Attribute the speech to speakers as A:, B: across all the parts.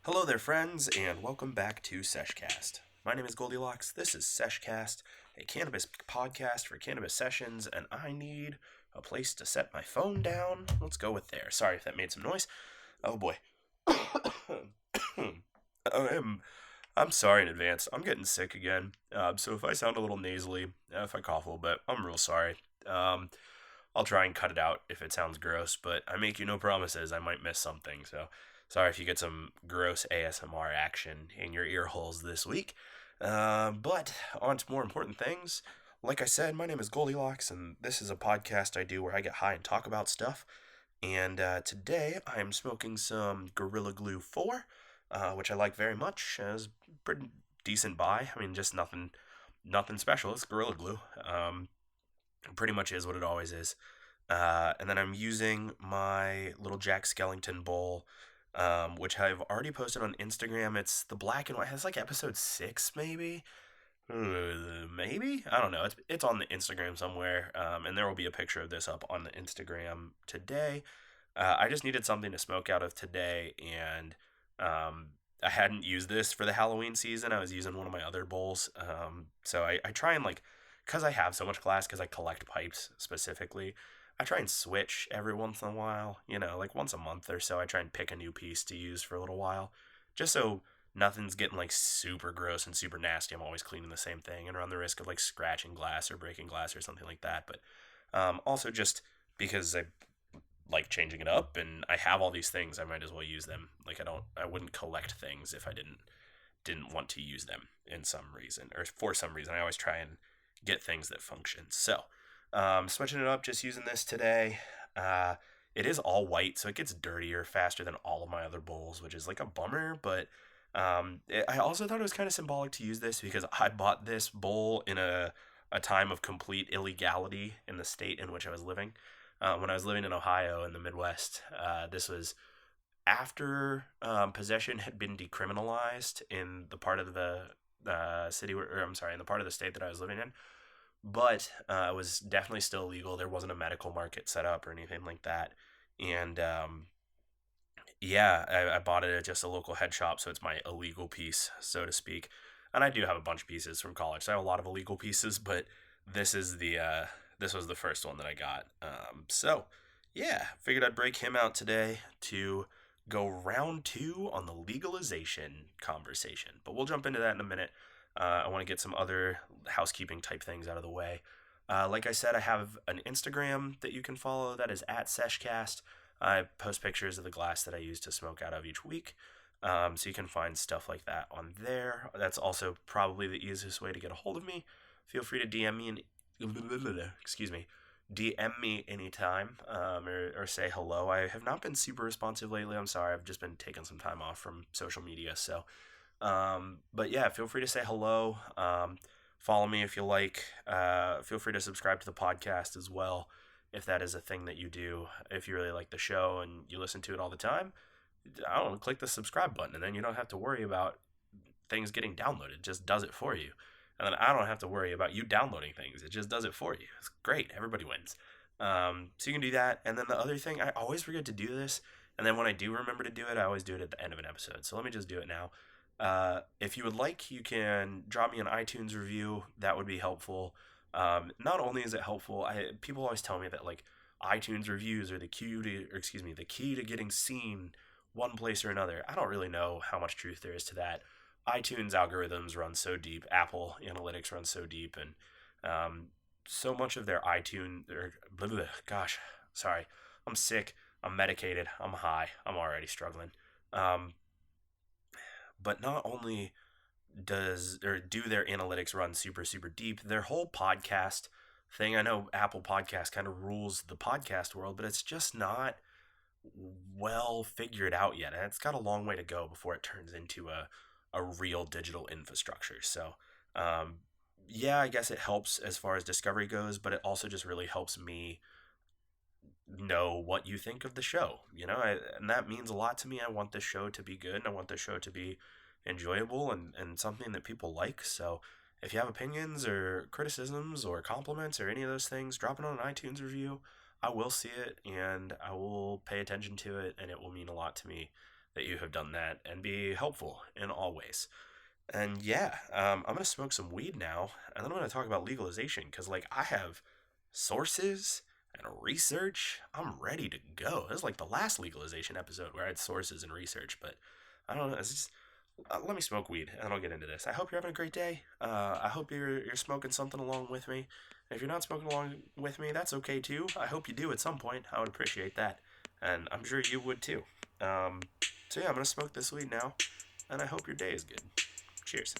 A: Hello there, friends, and welcome back to Sesh Cast. My name is Goldilocks. This is Sesh Cast, a cannabis podcast for cannabis sessions, and I need a place to set my phone down. Let's go with there. Sorry if that made some noise. Oh boy. I'm, I'm sorry in advance. I'm getting sick again. So if I sound a little nasally, if I cough a little bit, I'm real sorry. I'll try and cut it out if it sounds gross, but I make you no promises. I might miss something, so sorry if you get some gross ASMR action in your ear holes this week. But on to more important things. Like I said, my name is Goldilocks, and this is a podcast I do where I get high and talk about stuff. And today I'm smoking some Gorilla Glue 4, which I like very much. It's pretty decent buy. I mean, just nothing special. It's Gorilla Glue. Pretty much is what it always is. And then I'm using my little Jack Skellington bowl, which I've already posted on Instagram. It's the black and white. It's like episode 6, maybe. Maybe, I don't know. It's on the Instagram somewhere, and there will be a picture of this up on the Instagram today. I just needed something to smoke out of today, and I hadn't used this for the Halloween season. I was using one of my other bowls, so I try and because I have so much glass, because I collect pipes specifically. I try and switch every once in a while, like once a month or so. I try and pick a new piece to use for a little while, just so nothing's getting super gross and super nasty. I'm always cleaning the same thing and run the risk of scratching glass or breaking glass or something like that. But also just because I like changing it up and I have all these things, I might as well use them. I wouldn't collect things if I didn't want to use them in some reason or for some reason. I always try and get things that function. So switching it up, just using this today. It is all white, so it gets dirtier faster than all of my other bowls, which is a bummer. But I also thought it was kind of symbolic to use this because I bought this bowl in a time of complete illegality in the state in which I was living. When I was living in Ohio in the Midwest, this was after possession had been decriminalized in the part of the city, in the part of the state that I was living in. But it was definitely still illegal. There wasn't a medical market set up or anything like that. And yeah, I bought it at just a local head shop, so it's my illegal piece, so to speak. And I do have a bunch of pieces from college, so I have a lot of illegal pieces, but this is this was the first one that I got. So yeah, figured I'd break him out today to go round 2 on the legalization conversation. But we'll jump into that in a minute. I want to get some other housekeeping type things out of the way. Like I said, I have an Instagram that you can follow. That is at Sesh Cast. I post pictures of the glass that I use to smoke out of each week. So you can find stuff like that on there. That's also probably the easiest way to get a hold of me. Feel free to DM me DM me anytime, or say hello. I have not been super responsive lately. I'm sorry. I've just been taking some time off from social media. So, but yeah, feel free to say hello. Follow me if you like. Feel free to subscribe to the podcast as well, if that is a thing that you do. If you really like the show and you listen to it all the time, I don't know, click the subscribe button, and then you don't have to worry about things getting downloaded. It just does it for you. And then I don't have to worry about you downloading things. It just does it for you. It's great. Everybody wins. So you can do that. And then the other thing, I always forget to do this. And then when I do remember to do it, I always do it at the end of an episode. So let me just do it now. If you would like, you can drop me an iTunes review. That would be helpful. Not only is it helpful, people always tell me that iTunes reviews are the key to getting seen one place or another. I don't really know how much truth there is to that. iTunes algorithms run so deep, Apple analytics run so deep, and so much of their iTunes, gosh, sorry, I'm sick, I'm medicated, I'm high, I'm already struggling. But not only do their analytics run super, super deep, their whole podcast thing, I know Apple Podcast kind of rules the podcast world, but it's just not well figured out yet. And it's got a long way to go before it turns into a real digital infrastructure. So, yeah, I guess it helps as far as discovery goes, but it also just really helps me know what you think of the show, and that means a lot to me. I want the show to be good, and I want the show to be enjoyable and something that people like. So if you have opinions or criticisms or compliments or any of those things, drop it on an iTunes review. I will see it and I will pay attention to it, and it will mean a lot to me that you have done that and be helpful in all ways. And yeah, I'm gonna smoke some weed now, and then I'm gonna talk about legalization because like I have sources and research. I'm ready to go. This is like the last legalization episode where I had sources and research, but I don't know. It's just let me smoke weed, and I'll get into this. I hope you're having a great day. I hope you're smoking something along with me. If you're not smoking along with me, that's okay too. I hope you do at some point. I would appreciate that, and I'm sure you would too. Um, so yeah, I'm gonna smoke this weed now, and I hope your day is good. Cheers.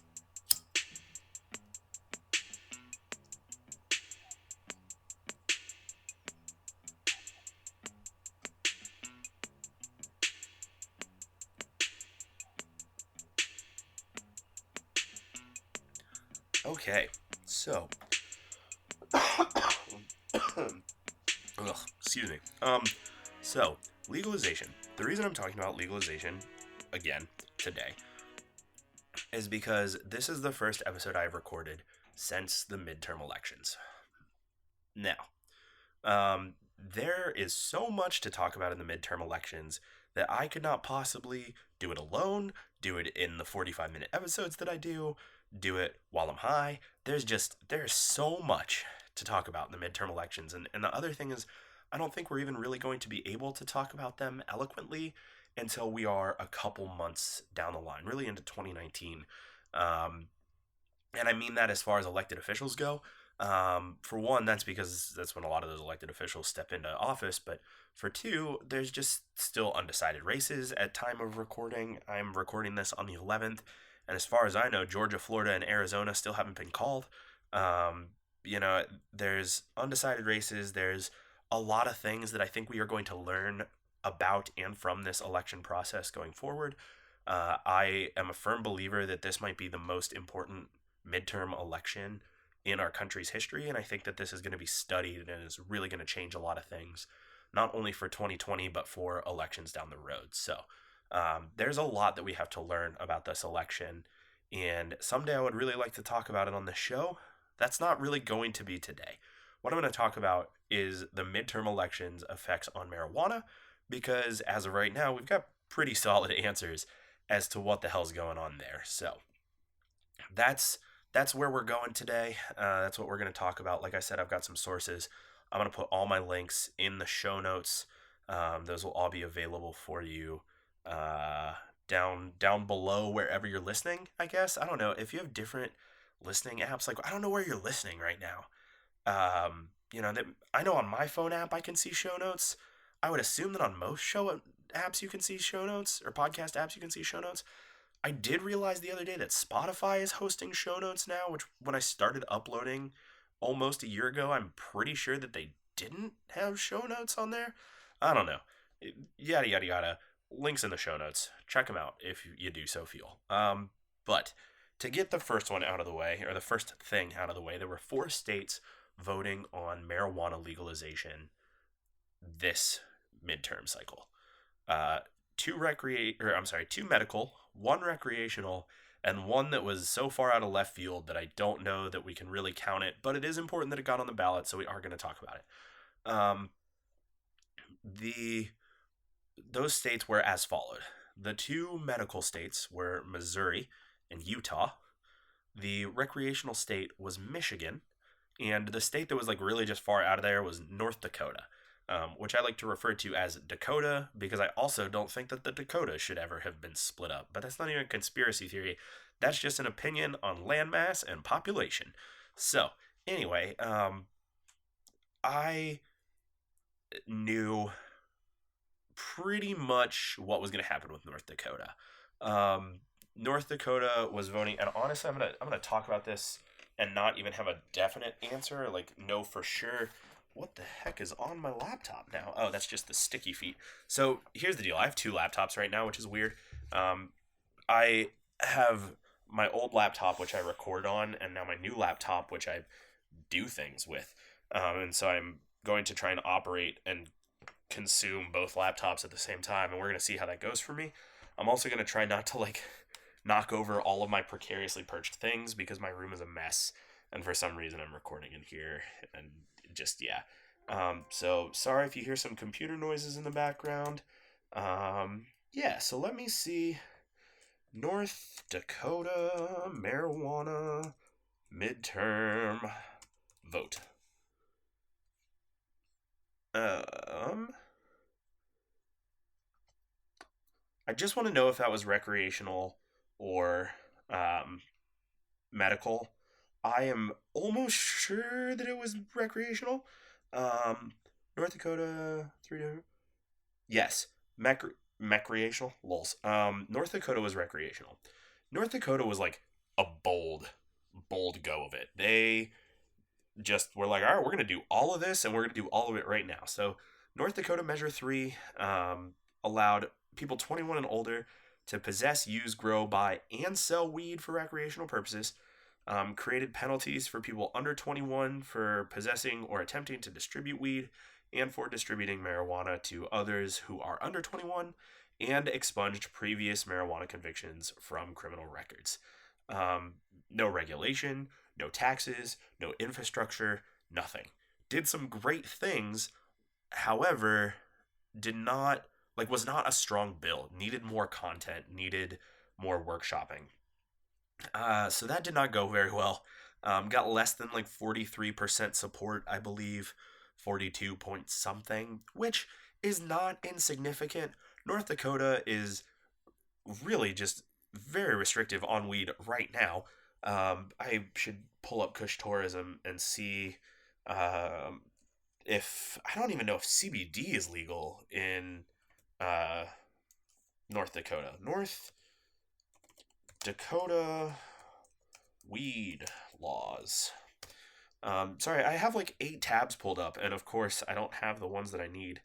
A: Okay, so, ugh, excuse me. So legalization. The reason I'm talking about legalization again today is because this is the first episode I've recorded since the midterm elections. Now, there is so much to talk about in the midterm elections that I could not possibly do it alone, do it in the 45-minute episodes that I do it while I'm high. There's so much to talk about in the midterm elections. And the other thing is, I don't think we're even really going to be able to talk about them eloquently until we are a couple months down the line, really into 2019. Um, and I mean that as far as elected officials go. For one, that's because that's when a lot of those elected officials step into office. But for two, there's just still undecided races at time of recording. I'm recording this on the 11th, and as far as I know, Georgia, Florida, and Arizona still haven't been called. Um, there's undecided races. There's a lot of things that I think we are going to learn about and from this election process going forward. I am a firm believer that this might be the most important midterm election in our country's history, and I think that this is going to be studied and is really going to change a lot of things, not only for 2020 but for elections down the road. So there's a lot that we have to learn about this election, and someday I would really like to talk about it on the show. That's not really going to be today. What I'm going to talk about is the midterm elections' effects on marijuana, because as of right now, we've got pretty solid answers as to what the hell's going on there. So that's that's where we're going today. That's what we're going to talk about. Like I said, I've got some sources. I'm going to put all my links in the show notes. Those will all be available for you uh, down below wherever you're listening. I guess I don't know if you have different listening apps. Like I don't know where you're listening right now. I know on my phone app I can see show notes. I would assume that on most show apps you can see show notes, or podcast apps you can see show notes. I did realize the other day that Spotify is hosting show notes now, which when I started uploading almost a year ago, I'm pretty sure that they didn't have show notes on there. I don't know. Yada, yada, yada. Links in the show notes. Check them out if you do so feel. But to get the first one out of the way, or the first thing out of the way, there were 4 states voting on marijuana legalization this midterm cycle. Uh, two medical, one recreational, and one that was so far out of left field that I don't know that we can really count it, but it is important that it got on the ballot, so we are going to talk about it. The Those states were as followed. The 2 medical states were Missouri and Utah. The recreational state was Michigan, and the state that was like really just far out of there was North Dakota, which I like to refer to as Dakota because I also don't think that the Dakota should ever have been split up. But that's not even a conspiracy theory. That's just an opinion on landmass and population. So, anyway, I knew pretty much what was going to happen with North Dakota. North Dakota was voting, and honestly, I'm gonna talk about this and not even have a definite answer, like know for sure. What the heck is on my laptop now? Oh, that's just the sticky feet. So here's the deal. I have 2 laptops right now, which is weird. I have my old laptop, which I record on, and now my new laptop, which I do things with. And so I'm going to try and operate and consume both laptops at the same time, and we're going to see how that goes for me. I'm also going to try not to knock over all of my precariously perched things because my room is a mess, and for some reason I'm recording in here, and just so sorry if you hear some computer noises in the background. Yeah, so let me see. North Dakota marijuana midterm vote. Um, I just want to know if that was recreational or um, medical. I am almost sure that it was recreational. Um, North Dakota, three different. Yes, recreational. Lols. North Dakota was recreational. North Dakota was like a bold go of it. They just were like, all right, we're gonna do all of this, and we're gonna do all of it right now. So North Dakota Measure Three allowed people 21 and older to possess, use, grow, buy, and sell weed for recreational purposes. Created penalties for people under 21 for possessing or attempting to distribute weed and for distributing marijuana to others who are under 21, and expunged previous marijuana convictions from criminal records. Um, no regulation, no taxes, no infrastructure, nothing. Did some great things, however, did not was not a strong bill. Needed more content, needed more workshopping. So that did not go very well. Got less than 43% support, I believe, 42 point something, which is not insignificant. North Dakota is really just very restrictive on weed right now. I should pull up Kush Tourism and see um, if I don't even know if CBD is legal in uh, North Dakota. North Dakota weed laws. Sorry, I have like 8 tabs pulled up, and of course, I don't have the ones that I need.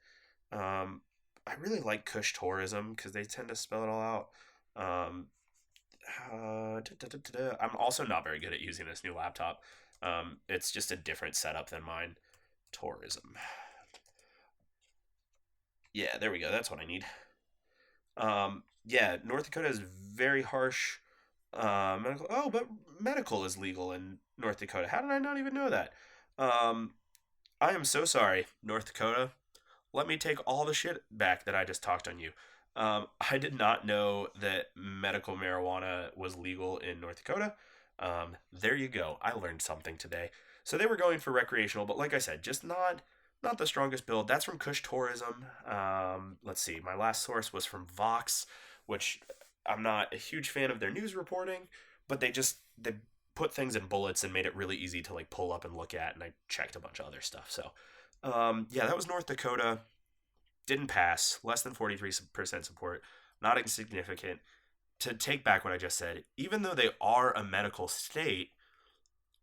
A: Um, I really like Kush Tourism because they tend to spell it all out. Um, I'm also not very good at using this new laptop. It's just a different setup than mine. Tourism. Yeah, there we go. That's what I need. Yeah, North Dakota is very harsh. Medical. Oh, but medical is legal in North Dakota. How did I not even know that? Um, I am so sorry, North Dakota. Let me take all the shit back that I just talked on you. I did not know that medical marijuana was legal in North Dakota. There you go. I learned something today. So they were going for recreational, but like I said, just not the strongest build. That's from Kush Tourism. Let's see. My last source was from Vox, which I'm not a huge fan of their news reporting, but they put things in bullets and made it really easy to pull up and look at. And I checked a bunch of other stuff. So yeah, that was North Dakota. Didn't pass. Less than 43% support. Not insignificant. To take back what I just said, even though they are a medical state,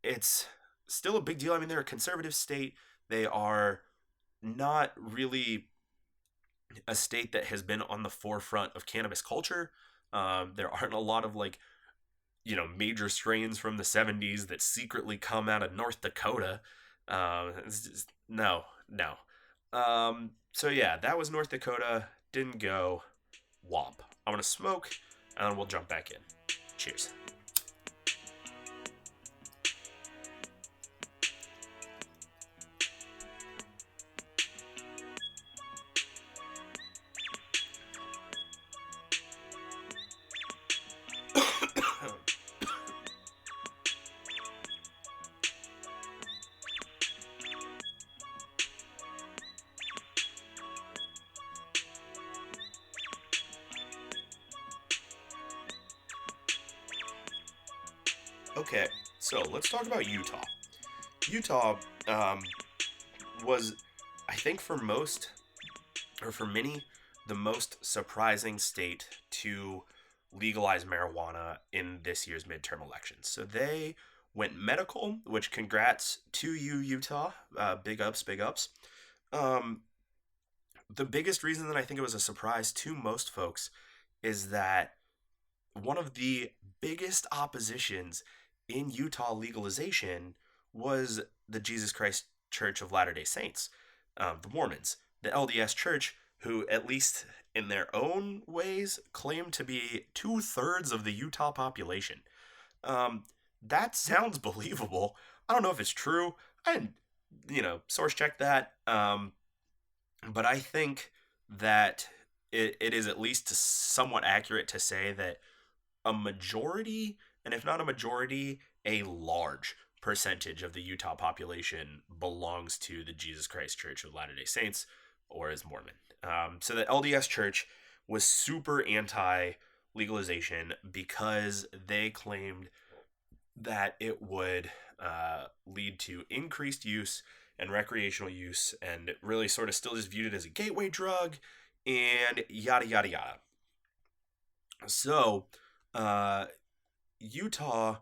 A: it's still a big deal. I mean, they're a conservative state. They are not really a state that has been on the forefront of cannabis culture. There aren't a lot of major strains from the 70s that secretly come out of North Dakota. No, no. So yeah, that was North Dakota. Didn't go. Womp. I'm gonna smoke, and then we'll jump back in. Cheers. Okay, so let's talk about Utah. Utah was, I think, for most, or for many, the most surprising state to legalize marijuana in this year's midterm elections. So they went medical, which congrats to you, Utah. Big ups, big ups. Um, the biggest reason that I think it was a surprise to most folks is that one of the biggest oppositions in Utah legalization was the Jesus Christ Church of Latter day Saints, the Mormons, the LDS Church, who, at least in their own ways, claim to be 2/3 of the Utah population. Um, that sounds believable. I don't know if it's true. I didn't, source check that. But I think that it is at least somewhat accurate to say that a majority, and if not a majority, a large percentage of the Utah population belongs to the Jesus Christ Church of Latter day Saints or is Mormon. So the LDS Church was super anti legalization because they claimed that it would lead to increased use and recreational use, and it really sort of still is viewed it as a gateway drug, and yada yada yada. So, uh, Utah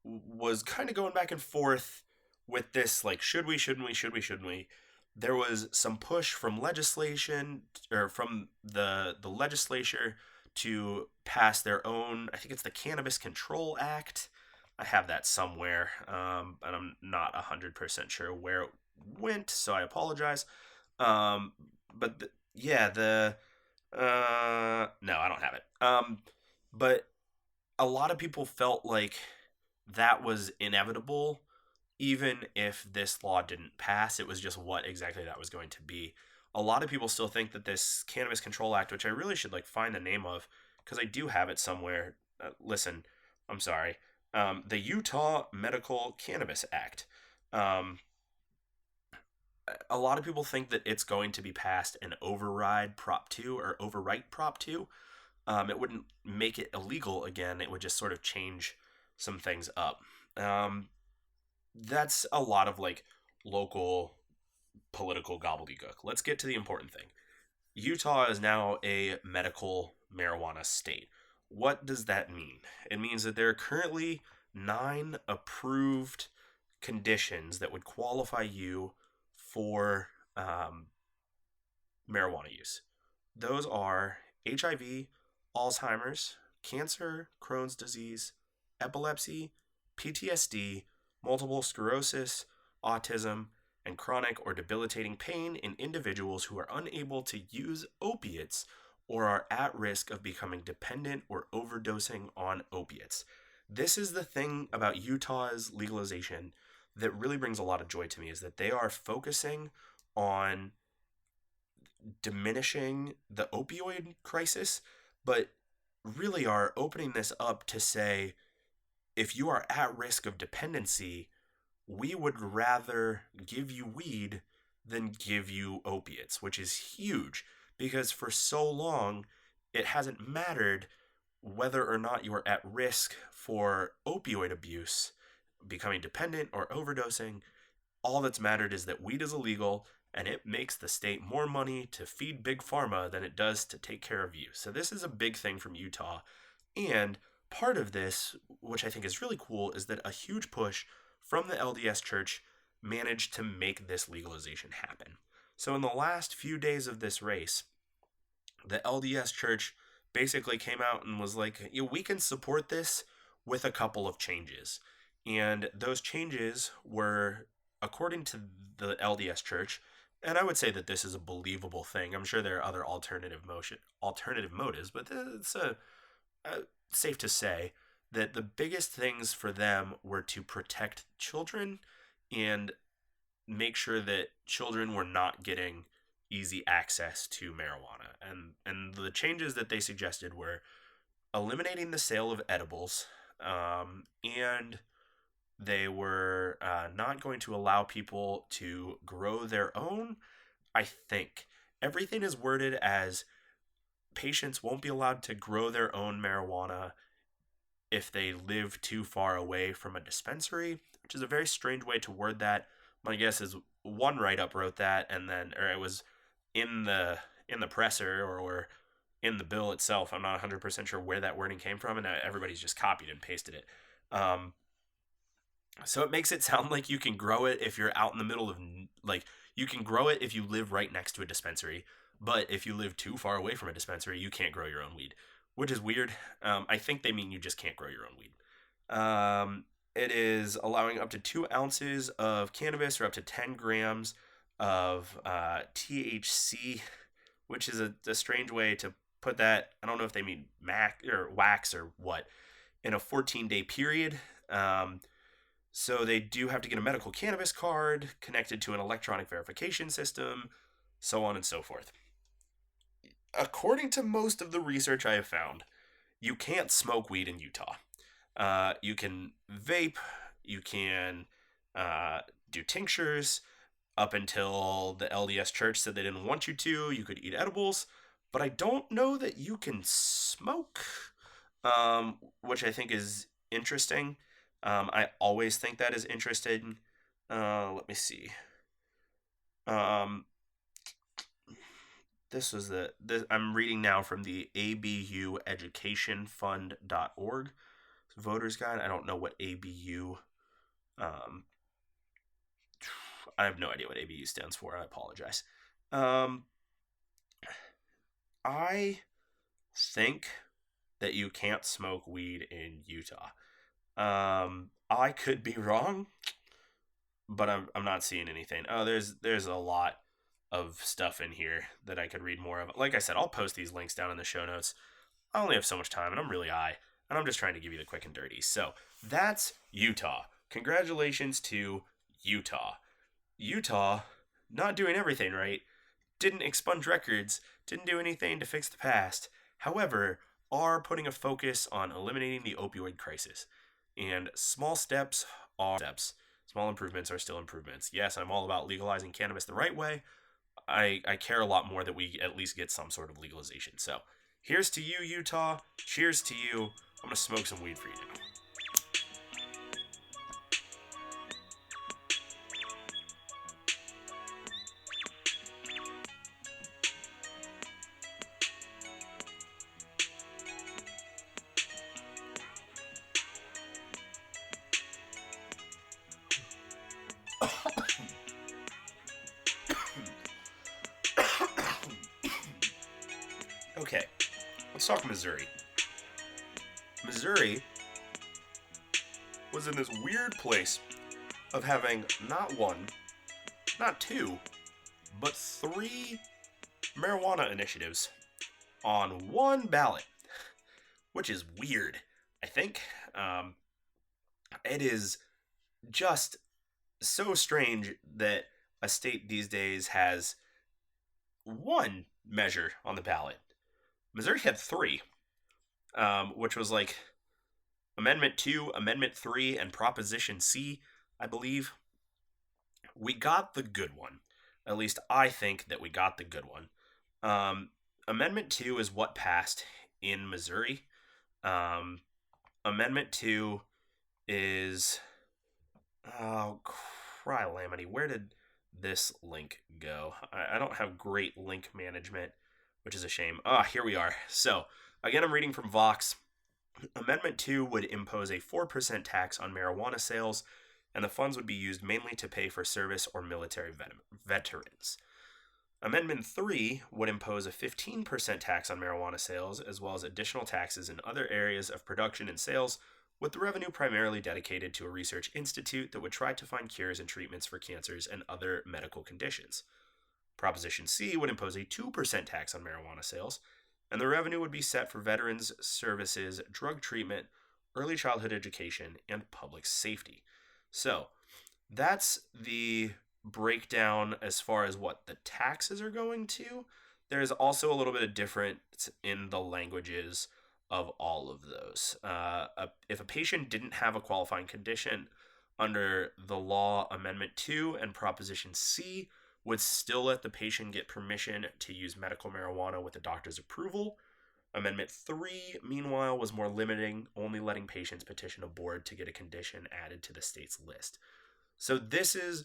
A: was kind of going back and forth with this, like, should we, shouldn't we, should we, shouldn't we? There was some push from legislation or from the legislature to pass their own. I think it's the Cannabis Control Act. I have that somewhere, and I'm not 100% sure where it went, so I apologize. But yeah, the no, I don't have it. But a lot of people felt like that was inevitable, even if this law didn't pass. It was just what exactly that was going to be. A lot of people still think that this Cannabis Control Act, which I really should like find the name of because I do have it somewhere. Listen, I'm sorry. The Utah Medical Cannabis Act. Um, a lot of people think that it's going to be passed and override Prop 2 or overwrite Prop 2. It wouldn't make it illegal again. It would just sort of change some things up. Um, that's a lot of like local political gobbledygook. Let's get to the important thing. Utah is now a medical marijuana state. What does that mean? It means that there are currently 9 approved conditions that would qualify you for marijuana use. Those are HIV, Alzheimer's, cancer, Crohn's disease, epilepsy, PTSD, multiple sclerosis, autism, and chronic or debilitating pain in individuals who are unable to use opiates or are at risk of becoming dependent or overdosing on opiates. This is the thing about Utah's legalization that really brings a lot of joy to me, is that they are focusing on diminishing the opioid crisis, but really are opening this up to say, if you are at risk of dependency, we would rather give you weed than give you opiates, which is huge because for so long it hasn't mattered whether or not you are at risk for opioid abuse, becoming dependent, or overdosing. All that's mattered is that weed is illegal and it makes the state more money to feed big pharma than it does to take care of you. So this is a big thing from Utah. And part of this, which I think is really cool, is that a huge push from the LDS Church managed to make this legalization happen. So in the last few days of this race, the LDS Church basically came out and was like, we can support this with a couple of changes. And those changes were, according to the LDS Church, and I would say that this is a believable thing. I'm sure there are other alternative motives, but it's safe to say that the biggest things for them were to protect children and make sure that children were not getting easy access to marijuana. And the changes that they suggested were eliminating the sale of edibles, and they were not going to allow people to grow their own. I think everything is worded as patients won't be allowed to grow their own marijuana if they live too far away from a dispensary, which is a very strange way to word that. My guess is one write-up wrote that, and then, or it was in the presser or in the bill itself. I'm not 100% sure where that wording came from, and everybody's just copied and pasted it. So it makes it sound like you can grow it if you're out in the middle of, like, you can grow it if you live right next to a dispensary, but if you live too far away from a dispensary, you can't grow your own weed, which is weird. I think they mean you just can't grow your own weed. It is allowing up to 2 ounces of cannabis or up to 10 grams of THC, which is a strange way to put that. I don't know if they mean mac or wax or what, in a 14-day period. So they do have to get a medical cannabis card connected to an electronic verification system, so on and so forth. according to most of the research I have found, you can't smoke weed in Utah. You can vape, you can uh, do tinctures. Up until the LDS Church said they didn't want you to, you could eat edibles, but I don't know that you can smoke, which I think is interesting. I always think that is interesting. Let me see. Um, this was I'm reading now from the abueducationfund.org voters guide. I don't know what ABU. Um, I have no idea what ABU stands for. I apologize. Um, I think that you can't smoke weed in Utah. I could be wrong, but I'm not seeing anything. Oh, there's a lot of stuff in here that I could read more of. Like I said, I'll post these links down in the show notes. I only have so much time, and I'm really high, and I'm just trying to give you the quick and dirty. So that's Utah. Congratulations to Utah. Utah, not doing everything right, didn't expunge records, didn't do anything to fix the past. However, are putting a focus on eliminating the opioid crisis. And small steps are steps. Small improvements are still improvements. Yes, I'm all about legalizing cannabis the right way. I care a lot more that we at least get some sort of legalization. So, here's to you, Utah. Cheers to you. I'm going to smoke some weed for you now. Okay, let's talk Missouri. Missouri was in this weird place of having not one, not two, but three marijuana initiatives on one ballot, which is weird, I think. It is just so strange that a state these days has one measure on the ballot. Missouri had three, which was like Amendment 2, Amendment 3, and Proposition C, I believe. We got the good one. At least I think that we got the good one. Amendment 2 is what passed in Missouri. Amendment 2 is... Oh, crylamity. Where did this link go? I don't have great link management, which is a shame. Here we are. So, again, I'm reading from Vox. Amendment 2 would impose a 4% tax on marijuana sales, and the funds would be used mainly to pay for service or military veterans. Amendment 3 would impose a 15% tax on marijuana sales, as well as additional taxes in other areas of production and sales, with the revenue primarily dedicated to a research institute that would try to find cures and treatments for cancers and other medical conditions. Proposition C would impose a 2% tax on marijuana sales, and the revenue would be set for veterans services, drug treatment, early childhood education, and public safety. So, that's the breakdown as far as what the taxes are going to. There's also a little bit of difference in the languages of all of those. If a patient didn't have a qualifying condition under the law, Amendment 2 and Proposition C would still let the patient get permission to use medical marijuana with a doctor's approval. Amendment 3, meanwhile, was more limiting, only letting patients petition a board to get a condition added to the state's list. So this is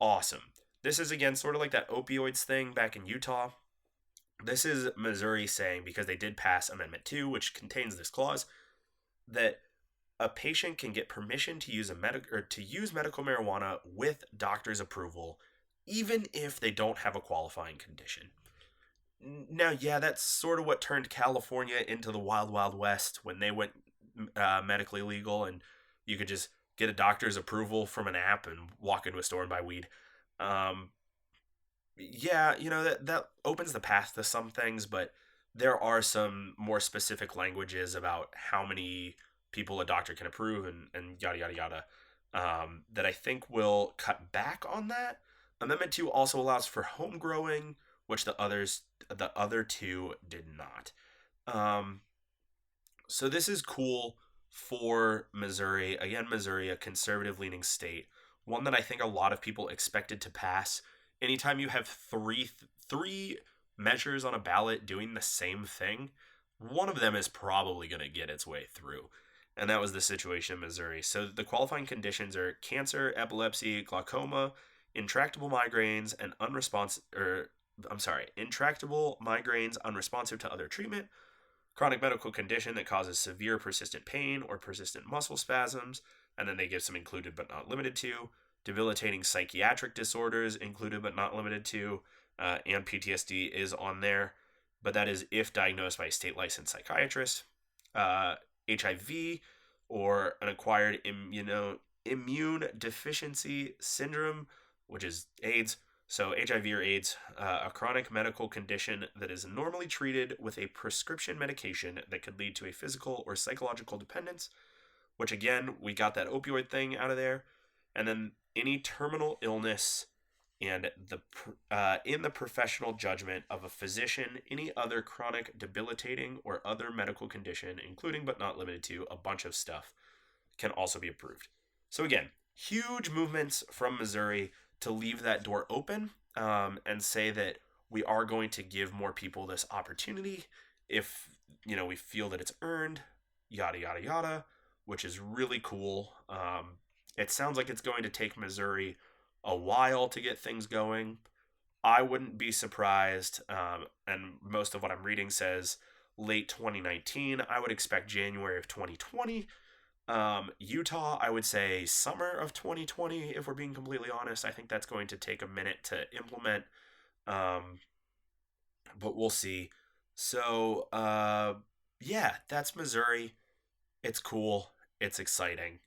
A: awesome. This is, again, sort of like that opioids thing back in Utah. This is Missouri saying, because they did pass Amendment 2, which contains this clause, that a patient can get permission to use medical marijuana with doctor's approval, even if they don't have a qualifying condition. Now, yeah, that's sort of what turned California into the Wild Wild West when they went medically legal, and you could just get a doctor's approval from an app and walk into a store and buy weed. Yeah, that opens the path to some things, but there are some more specific languages about how many people a doctor can approve and yada yada yada, that I think will cut back on that. Amendment 2 also allows for home growing, which the other two did not. Um, so this is cool for Missouri. Again, Missouri, a conservative leaning state, one that I think a lot of people expected to pass. Anytime you have three measures on a ballot doing the same thing, one of them is probably going to get its way through. And that was the situation in Missouri. So the qualifying conditions are cancer, epilepsy, glaucoma, intractable migraines, and intractable migraines unresponsive to other treatment, chronic medical condition that causes severe persistent pain or persistent muscle spasms, and then they give some included but not limited to, debilitating psychiatric disorders included but not limited to, and PTSD is on there, but that is if diagnosed by a state licensed psychiatrist. HIV or an acquired immune deficiency syndrome, which is AIDS. So, HIV or AIDS, a chronic medical condition that is normally treated with a prescription medication that could lead to a physical or psychological dependence, which again, we got that opioid thing out of there. And then any terminal illness and in the professional judgment of a physician, any other chronic, debilitating, or other medical condition, including but not limited to a bunch of stuff, can also be approved. So again, huge movements from Missouri to leave that door open and say that we are going to give more people this opportunity if we feel that it's earned, yada yada yada, which is really cool. It sounds like it's going to take Missouri a while to get things going. I wouldn't be surprised, and most of what I'm reading says late 2019. I would expect January of 2020. Utah, I would say summer of 2020, if we're being completely honest. I think that's going to take a minute to implement, but we'll see. So, yeah, that's Missouri. It's cool. It's exciting.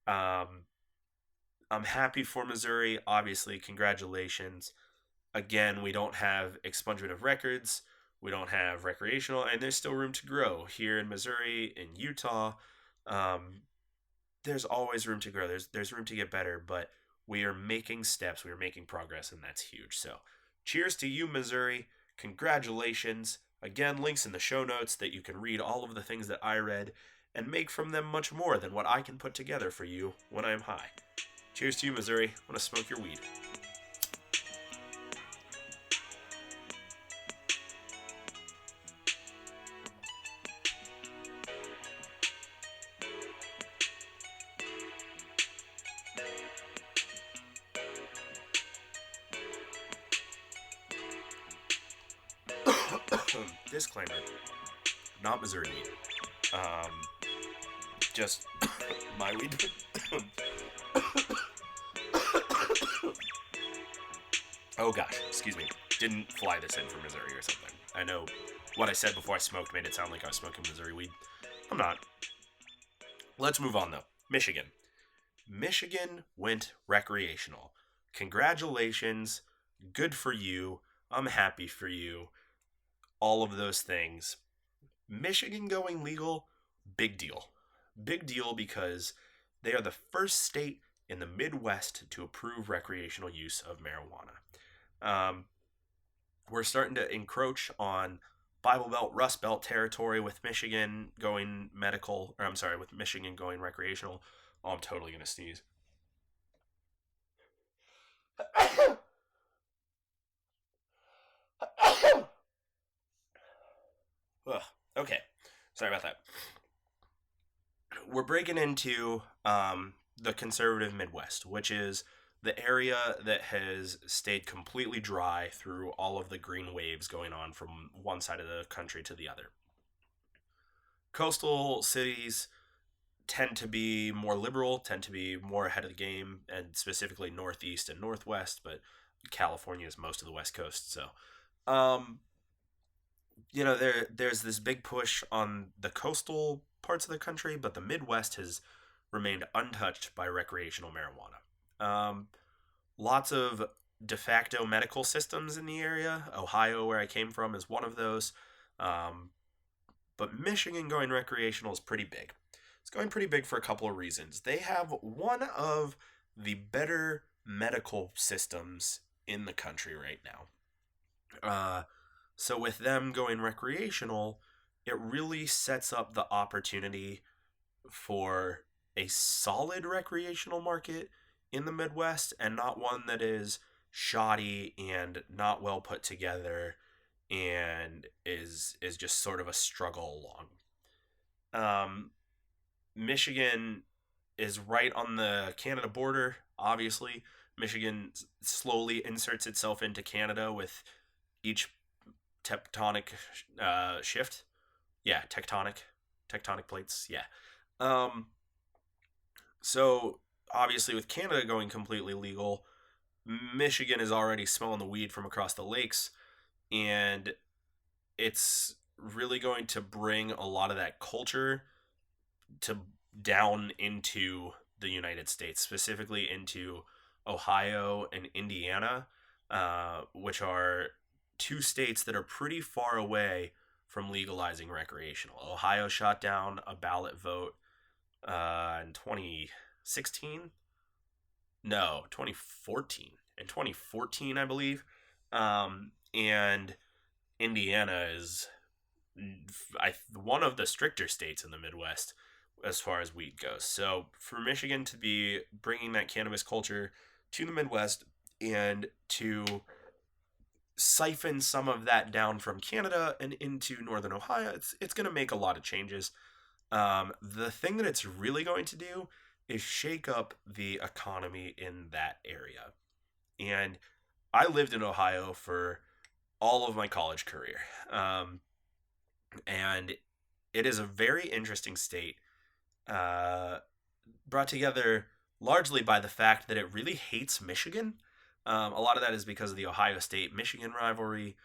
A: I'm happy for Missouri. Obviously, congratulations. Again, we don't have expungement of records. We don't have recreational, and there's still room to grow here in Missouri, in Utah. There's always room to grow. There's room to get better, but we are making steps. We are making progress, and that's huge. So, cheers to you, Missouri. Congratulations. Again, links in the show notes that you can read all of the things that I read and make from them much more than what I can put together for you when I'm high. Cheers to you, Missouri. I want to smoke your weed. Disclaimer, not Missouri weed. Just my weed. Oh gosh, excuse me. Didn't fly this in from Missouri or something. I know what I said before I smoked made it sound like I was smoking Missouri weed. I'm not. Let's move on though. Michigan. Michigan went recreational. Congratulations. Good for you. I'm happy for you. All of those things. Michigan going legal, big deal. Big deal because they are the first state in the Midwest to approve recreational use of marijuana. We're starting to encroach on Bible Belt, Rust Belt territory with Michigan going medical, or I'm sorry, with Michigan going recreational. Oh, I'm totally going to sneeze. Ugh. Okay, sorry about that. We're breaking into the conservative Midwest, which is the area that has stayed completely dry through all of the green waves going on from one side of the country to the other. Coastal cities tend to be more liberal, tend to be more ahead of the game, and specifically Northeast and Northwest, but California is most of the West Coast, so there's this big push on the coastal parts of the country, but the Midwest has remained untouched by recreational marijuana. Lots of de facto medical systems in the area. Ohio, where I came from, is one of those. But Michigan going recreational is pretty big. It's going pretty big for a couple of reasons. They have one of the better medical systems in the country right now. Uh, so with them going recreational, it really sets up the opportunity for a solid recreational market in the Midwest and not one that is shoddy and not well put together and is just sort of a struggle along. Michigan is right on the Canada border, obviously. Michigan slowly inserts itself into Canada with each tectonic shift. Yeah, tectonic plates. Yeah. Um, so obviously, with Canada going completely legal, Michigan is already smelling the weed from across the lakes, and it's really going to bring a lot of that culture to down into the United States, specifically into Ohio and Indiana, which are two states that are pretty far away from legalizing recreational. Ohio shot down a ballot vote in 2016. No, 2014. In 2014, I believe. And Indiana is one of the stricter states in the Midwest as far as weed goes. So for Michigan to be bringing that cannabis culture to the Midwest and to siphon some of that down from Canada and into Northern Ohio, it's going to make a lot of changes. The thing that it's really going to do is shake up the economy in that area. And I lived in Ohio for all of my college career. And it is a very interesting state, uh, brought together largely by the fact that it really hates Michigan. A lot of that is because of the Ohio State Michigan rivalry,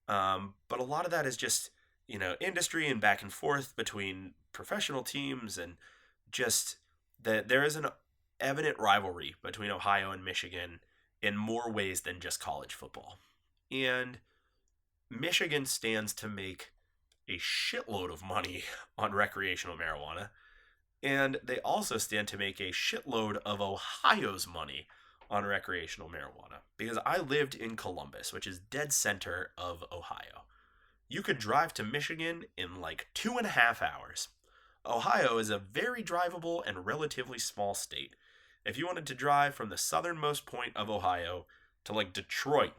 A: but a lot of that is just industry and back and forth between professional teams and just that there is an evident rivalry between Ohio and Michigan in more ways than just college football. And Michigan stands to make a shitload of money on recreational marijuana, and they also stand to make a shitload of Ohio's money on recreational marijuana. Because I lived in Columbus, which is dead center of Ohio. You could drive to Michigan in like 2.5 hours. Ohio is a very drivable and relatively small state. If you wanted to drive from the southernmost point of Ohio to like Detroit,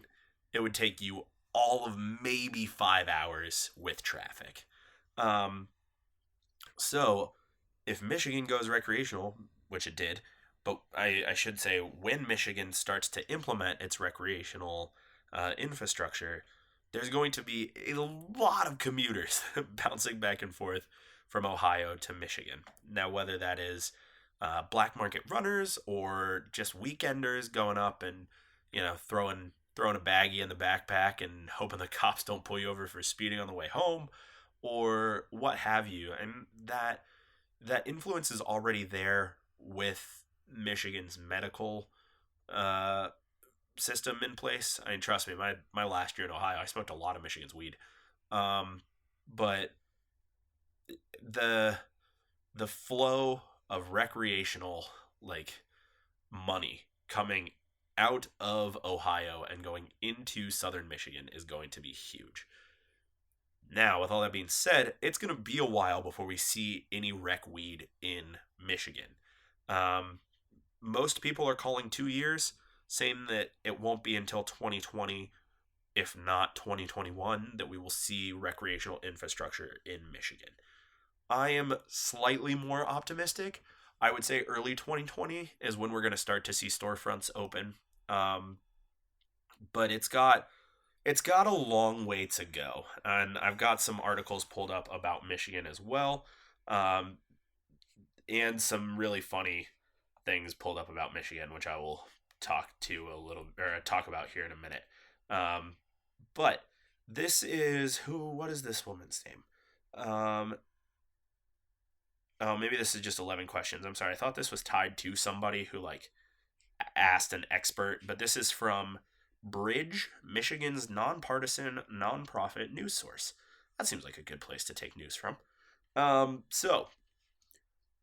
A: it would take you all of maybe 5 hours with traffic. Um, so if Michigan goes recreational, which it did, but I should say when Michigan starts to implement its recreational infrastructure, there's going to be a lot of commuters bouncing back and forth from Ohio to Michigan. Now, whether that is black market runners or just weekenders going up and throwing a baggie in the backpack and hoping the cops don't pull you over for speeding on the way home, or what have you, and that influence is already there with Michigan's medical uh, system in place. I mean, trust me, my last year in Ohio, I smoked a lot of Michigan's weed, but the the flow of recreational like money coming out of Ohio and going into southern Michigan is going to be huge. Now, with all that being said, it's going to be a while before we see any rec weed in Michigan. Um, Most people are calling 2 years, saying that it won't be until 2020, if not 2021, that we will see recreational infrastructure in Michigan. I am slightly more optimistic. I would say early 2020 is when we're going to start to see storefronts open. Um, but it's got a long way to go, and I've got some articles pulled up about Michigan as well, um, and some really funny things pulled up about Michigan, which I will talk about here in a minute. Um, but this is who? What is this woman's name? Um, oh, maybe this is just 11 questions. I'm sorry. I thought this was tied to somebody who like asked an expert, but this is from Bridge, Michigan's nonpartisan nonprofit news source. That seems like a good place to take news from. So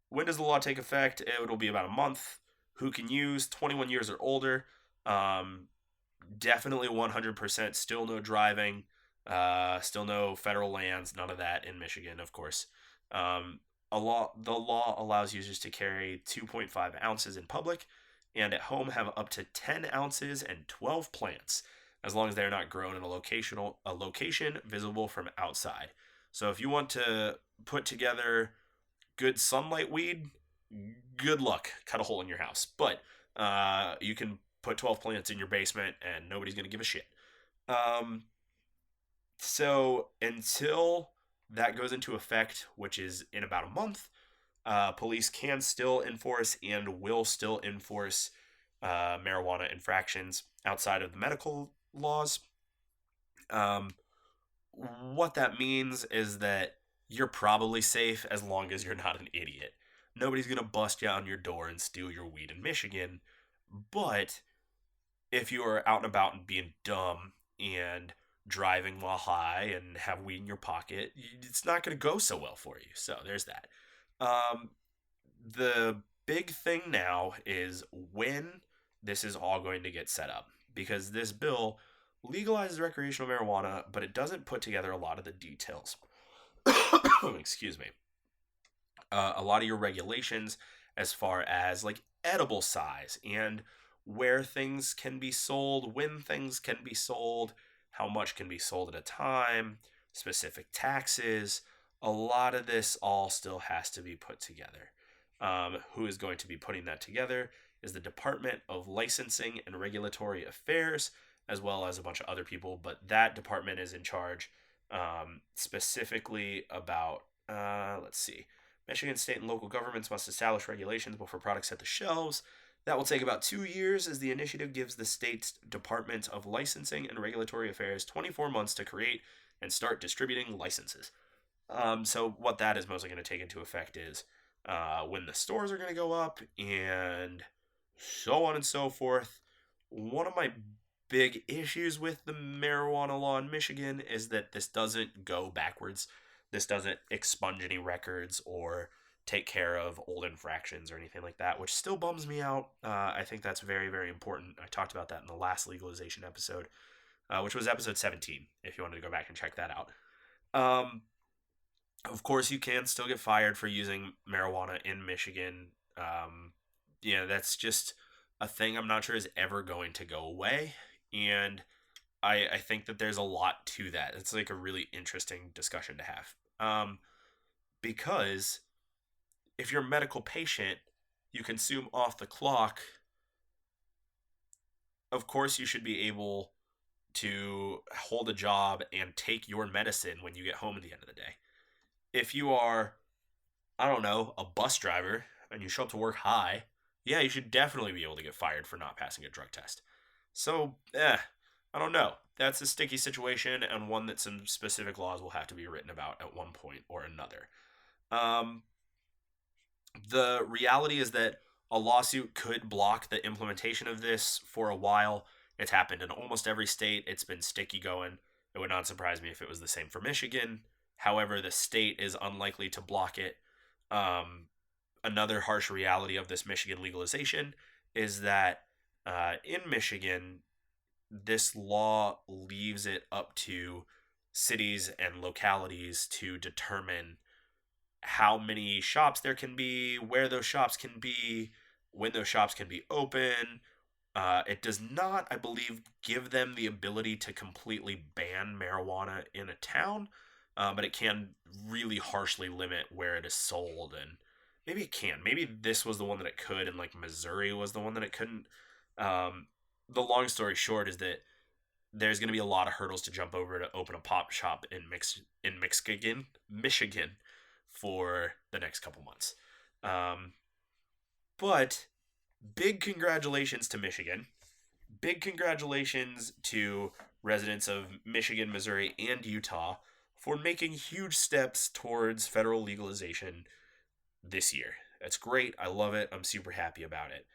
A: when does the law take effect? It'll be about a month. Who can use? 21 years or older. Um, Definitely 100% still no driving, still no federal lands, none of that in Michigan, of course. Um, the law allows users to carry 2.5 ounces in public and at home have up to 10 ounces and 12 plants, as long as they're not grown in a location visible from outside. So if you want to put together good sunlight weed, good luck. Cut a hole in your house. But you can put 12 plants in your basement and nobody's going to give a shit. Um, so until that goes into effect, which is in about a month, police can still enforce and will still enforce marijuana infractions outside of the medical laws. Um, what that means is that you're probably safe as long as you're not an idiot. Nobody's going to bust down your door and steal your weed in Michigan. But if you are out and about and being dumb and driving while high and have weed in your pocket, it's not going to go so well for you. So there's that. Um, the big thing now is when this is all going to get set up, because this bill legalizes recreational marijuana, but it doesn't put together a lot of the details. Excuse me. A lot of your regulations as far as like edible size and where things can be sold, when things can be sold, how much can be sold at a time, specific taxes. A lot of this all still has to be put together. Who is going to be putting that together is the Department of Licensing and Regulatory Affairs, as well as a bunch of other people, but that department is in charge specifically about, let's see, Michigan state and local governments must establish regulations before products hit the shelves. That will take about 2 years, as the initiative gives the state's Department of Licensing and Regulatory Affairs 24 months to create and start distributing licenses. So what that is mostly going to take into effect is when the stores are going to go up and so on and so forth. One of my big issues with the marijuana law in Michigan is that this doesn't go backwards. This doesn't expunge any records or take care of old infractions or anything like that, which still bums me out. I think that's very, very important. I talked about that in the last legalization episode, which was episode 17, if you wanted to go back and check that out. Of course, you can still get fired for using marijuana in Michigan. That's just a thing I'm not sure is ever going to go away. And I think that there's a lot to that. It's like a really interesting discussion to have. Because if you're a medical patient, you consume off the clock. Of course, you should be able to hold a job and take your medicine when you get home at the end of the day. If you are, I don't know, a bus driver and you show up to work high, yeah, you should definitely be able to get fired for not passing a drug test. So, I don't know. That's a sticky situation and one that some specific laws will have to be written about at one point or another. The reality is that a lawsuit could block the implementation of this for a while. It's happened in almost every state. It's been sticky going. It would not surprise me if it was the same for Michigan. However, the state is unlikely to block it. Another harsh reality of this Michigan legalization is that in Michigan, this law leaves it up to cities and localities to determine how many shops there can be, where those shops can be, when those shops can be open. It does not, I believe, give them the ability to completely ban marijuana in a town, but it can really harshly limit where it is sold. And maybe it can. Maybe this was the one that it could, and like Missouri was the one that it couldn't. The long story short is that there's going to be a lot of hurdles to jump over to open a pop shop in Michigan for the next couple months. But big congratulations to Michigan. Big congratulations to residents of Michigan, Missouri, and Utah for making huge steps towards federal legalization this year. That's great. I love it. I'm super happy about it.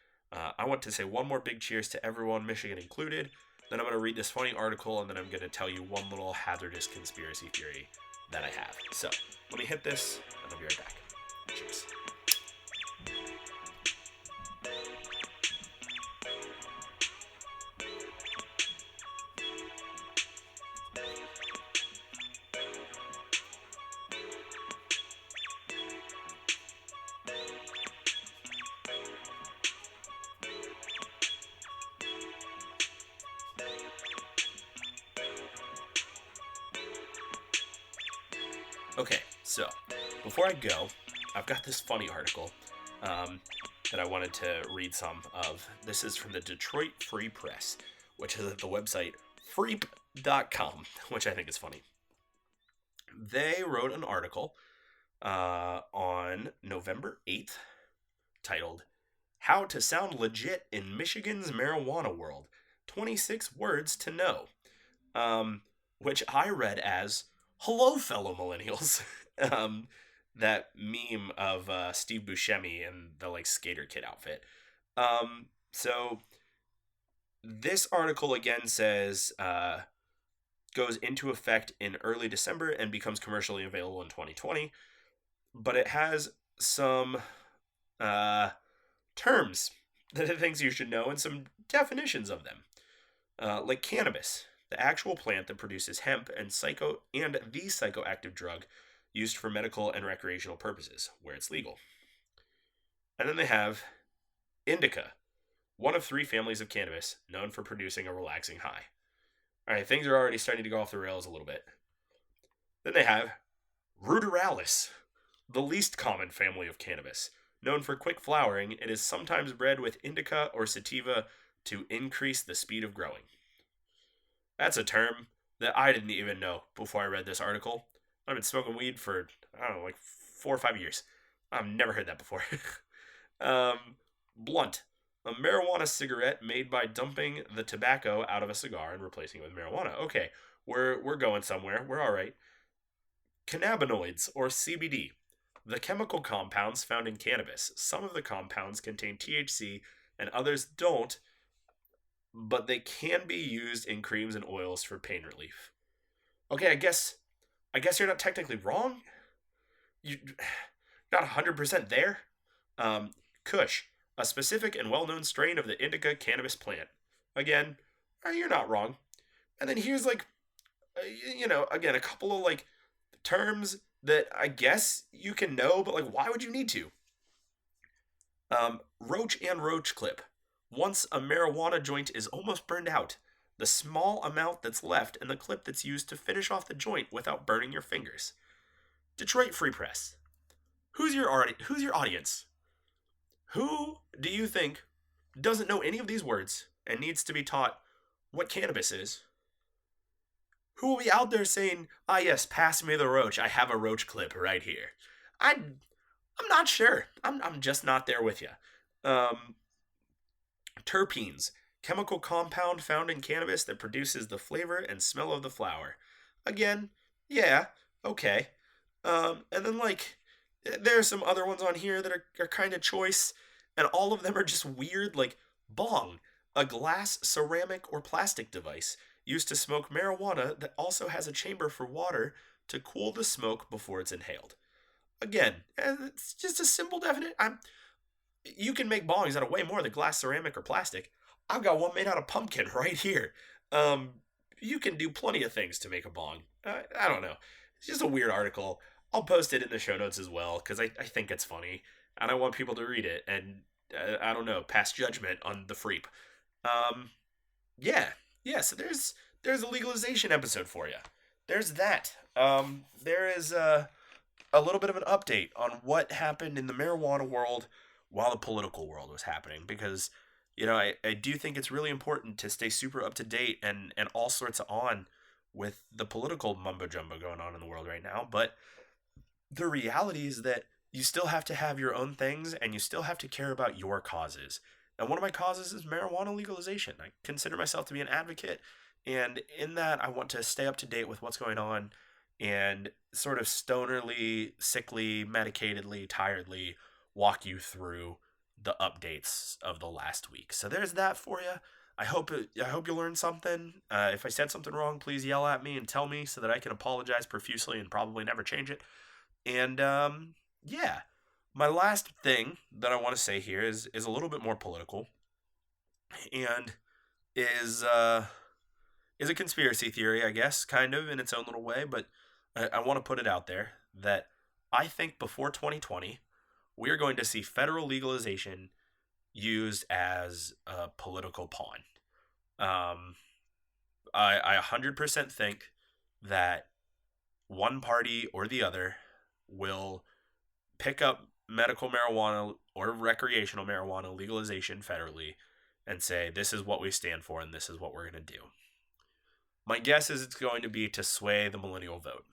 A: I want to say one more big cheers to everyone, Michigan included. Then I'm going to read this funny article, and then I'm going to tell you one little hazardous conspiracy theory that I have. So, let me hit this, and I'll be right back. Cheers. Okay, so before I go, I've got this funny article um, that I wanted to read some of. This is from the Detroit Free Press, which is at the website freep.com, which I think is funny. They wrote an article on November 8th titled How to Sound Legit in Michigan's Marijuana World 26 Words to Know, um, which I read as "Hello, fellow millennials." um, that meme of Steve Buscemi and the like skater kid outfit. So this article again says goes into effect in early December and becomes commercially available in 2020, but it has some uh, terms that it thinks you should know and some definitions of them, like cannabis, the actual plant that produces hemp and the psychoactive drug used for medical and recreational purposes, where it's legal. And then they have indica, one of three families of cannabis known for producing a relaxing high. All right, things are already starting to go off the rails a little bit. Then they have ruderalis, the least common family of cannabis. Known for quick flowering, it is sometimes bred with indica or sativa to increase the speed of growing. That's a term that I didn't even know before I read this article. I've been smoking weed for, I don't know, like 4 or 5 years. I've never heard that before. Blunt, a marijuana cigarette made by dumping the tobacco out of a cigar and replacing it with marijuana. Okay, we're going somewhere. We're all right. Cannabinoids, or CBD, the chemical compounds found in cannabis. Some of the compounds contain THC and others don't, but they can be used in creams and oils for pain relief. Okay, I guess you're not technically wrong. You're not 100% there. Kush, a specific and well-known strain of the indica cannabis plant. Again, you're not wrong. And then here's like, again, a couple of like terms that I guess you can know, but like, why would you need to? Roach and roach clip. Once a marijuana joint is almost burned out, the small amount that's left and the clip that's used to finish off the joint without burning your fingers. Detroit Free Press. Who's your audience? Who do you think doesn't know any of these words and needs to be taught what cannabis is? Who will be out there saying, "Ah, yes, pass me the roach. I have a roach clip right here." I'm not sure. I'm just not there with you. Um, Terpenes, chemical compound found in cannabis that produces the flavor and smell of the flower. Again, yeah, okay. And then like there are some other ones on here that are kind of choice, and all of them are just weird, like bong, a glass, ceramic, or plastic device used to smoke marijuana that also has a chamber for water to cool the smoke before it's inhaled. Again, it's just a simple definition. You can make bongs out of way more than glass, ceramic, or plastic. I've got one made out of pumpkin right here. Um, you can do plenty of things to make a bong. I don't know. It's just a weird article. I'll post it in the show notes as well because I think it's funny and I want people to read it and I don't know, pass judgment on the freep. Um, yeah, yeah. So there's a legalization episode for you. There's that. There is a little bit of an update on what happened in the marijuana world while the political world was happening because I do think it's really important to stay super up to date and all sorts of on with the political mumbo jumbo going on in the world right now. But the reality is that you still have to have your own things and you still have to care about your causes. And one of my causes is marijuana legalization. I consider myself to be an advocate. And in that, I want to stay up to date with what's going on and sort of stonerly, sickly, medicatedly, tiredly walk you through the updates of the last week. So there's that for you. I hope you learned something. If I said something wrong, please yell at me and tell me so that I can apologize profusely and probably never change it. And yeah, my last thing that I want to say here is a little bit more political, and is is a conspiracy theory, I guess, kind of in its own little way. But I want to put it out there that I think before 2020, we are going to see federal legalization used as a political pawn. Um, I 100% think that one party or the other will pick up medical marijuana or recreational marijuana legalization federally and say, this is what we stand for and this is what we're going to do. My guess is it's going to be to sway the millennial vote,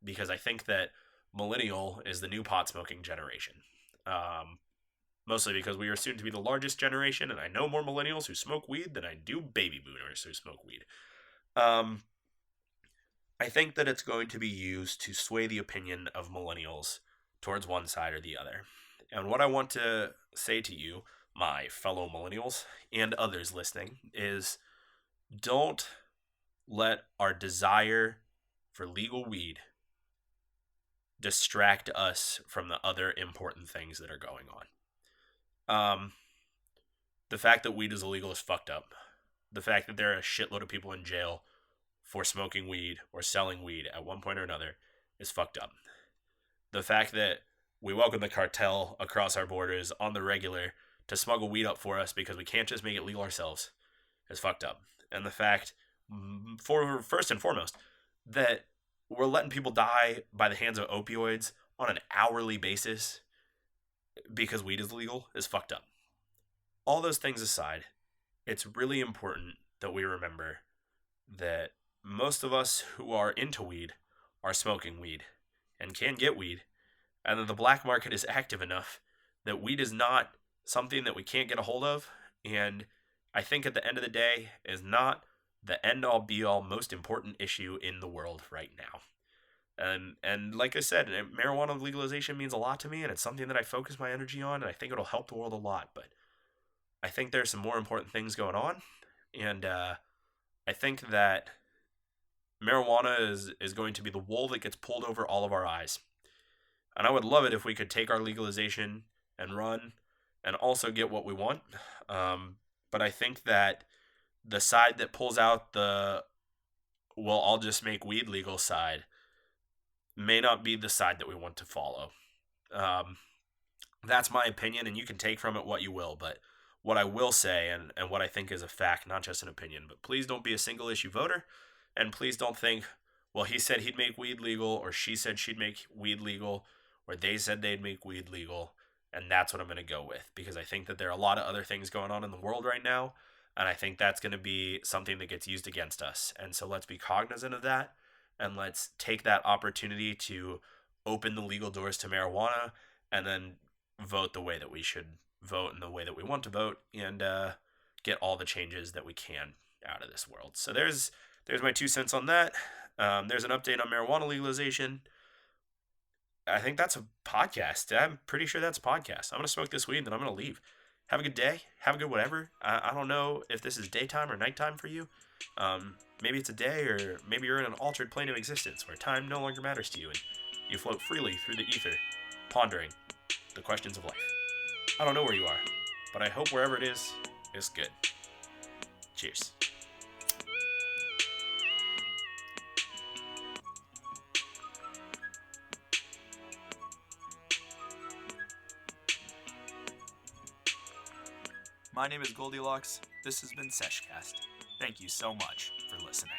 A: because I think that millennial is the new pot smoking generation. Mostly because we are soon to be the largest generation, and I know more millennials who smoke weed than I do baby boomers who smoke weed. I think that it's going to be used to sway the opinion of millennials towards one side or the other. And what I want to say to you, my fellow millennials and others listening, is don't let our desire for legal weed distract us from the other important things that are going on. The fact that weed is illegal is fucked up. The fact that there are a shitload of people in jail for smoking weed or selling weed at one point or another is fucked up. The fact that we welcome the cartel across our borders on the regular to smuggle weed up for us because we can't just make it legal ourselves is fucked up. And the fact, for first and foremost, that we're letting people die by the hands of opioids on an hourly basis because weed is legal is fucked up. All those things aside, it's really important that we remember that most of us who are into weed are smoking weed and can get weed, and that the black market is active enough that weed is not something that we can't get a hold of, and I think at the end of the day is not the end-all be-all most important issue in the world right now. And like I said, marijuana legalization means a lot to me, and it's something that I focus my energy on, and I think it'll help the world a lot, but I think there's some more important things going on, and I think that marijuana is going to be the wool that gets pulled over all of our eyes. And I would love it if we could take our legalization and run and also get what we want. But I think that the side that pulls out the, well, I'll just make weed legal side may not be the side that we want to follow. That's my opinion, and you can take from it what you will. But what I will say, and what I think is a fact, not just an opinion, but please don't be a single issue voter. And please don't think, well, he said he'd make weed legal, or she said she'd make weed legal, or they said they'd make weed legal, and that's what I'm going to go with. Because I think that there are a lot of other things going on in the world right now, and I think that's going to be something that gets used against us. And so let's be cognizant of that, and let's take that opportunity to open the legal doors to marijuana, and then vote the way that we should vote and the way that we want to vote, and get all the changes that we can out of this world. So there's my 2 cents on that. There's an update on marijuana legalization. I think that's a podcast. I'm pretty sure that's a podcast. I'm going to smoke this weed and then I'm going to leave. Have a good day. Have a good whatever. I don't know if this is daytime or nighttime for you. Maybe it's a day, or maybe you're in an altered plane of existence where time no longer matters to you and you float freely through the ether, pondering the questions of life. I don't know where you are, but I hope wherever it is good. Cheers. My name is Goldilocks. This has been Sesh Cast. Thank you so much for listening.